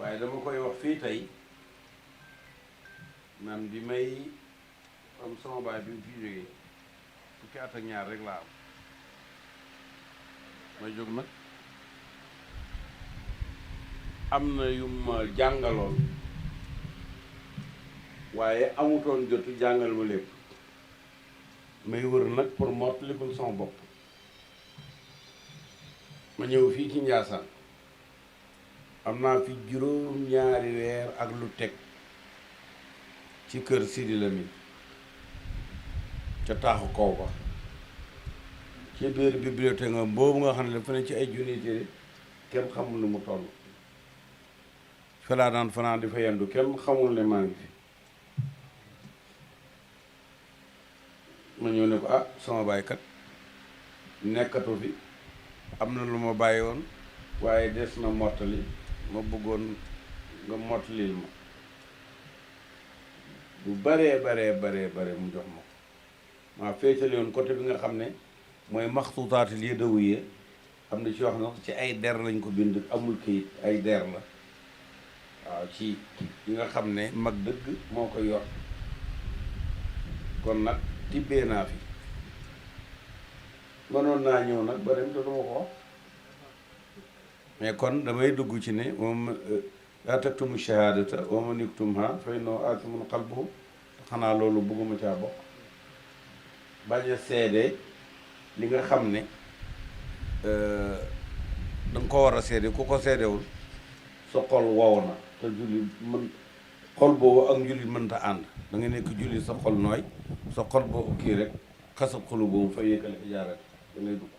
waaye dama koy wax fii tey man bi may am sama baay bi mu fi jógee fukki at ak ñaar rek laa am ma jóg nag am na yu ma jàngaloon waaye amutoon jotu jàngal ma lépp may wër nag pour mottalikul sama bopp ma ñëw fii ci Ndiassane am naa fi juróom-ñaari weer ak lu teg ci kër Sidy Lamine ca taaxu kaw ba ci biir bibliothèque nga boobu nga xam ne dafa ne ci ay junni téere kenn xamul ne mu toll fa laa daan fanaan di fa yendu kenn xamul ne maa ngi fi ma ñëw ne ko ah sama baaykat nekkatu fi am na lu ma bàyyi woon waaye des na mottali ma bëggoon nga mottalil ma bu baree bare mu jox ma ko maa féetale woon côté bi nga xam ne mooy maxtuutaatil yadawiyya am na ci wax na ci ay der lañ ko bind amul kayit ay der la waaw ci yi nga xam ne mag dëgg moo ko yor kon nag tibbee naa fi mënoon naa ñëw nag ba dem te duma ko wax mais kon damay dugg ci ne moom laa taktumu shahaadata wa man yaktumha fa innahu aasimun qalbuhu xanaa loolu bëgguma caa bokk bañ a seede li nga xam ne danga ko war a seede ku ko seedewul sa xol wow na te julli mën xol boobu ak njullit mënta ànd da nga nekk julli sa xol nooy sa xol boobu kii rek xasab xolu boobu fa yékkale ijaarat da ngay dugg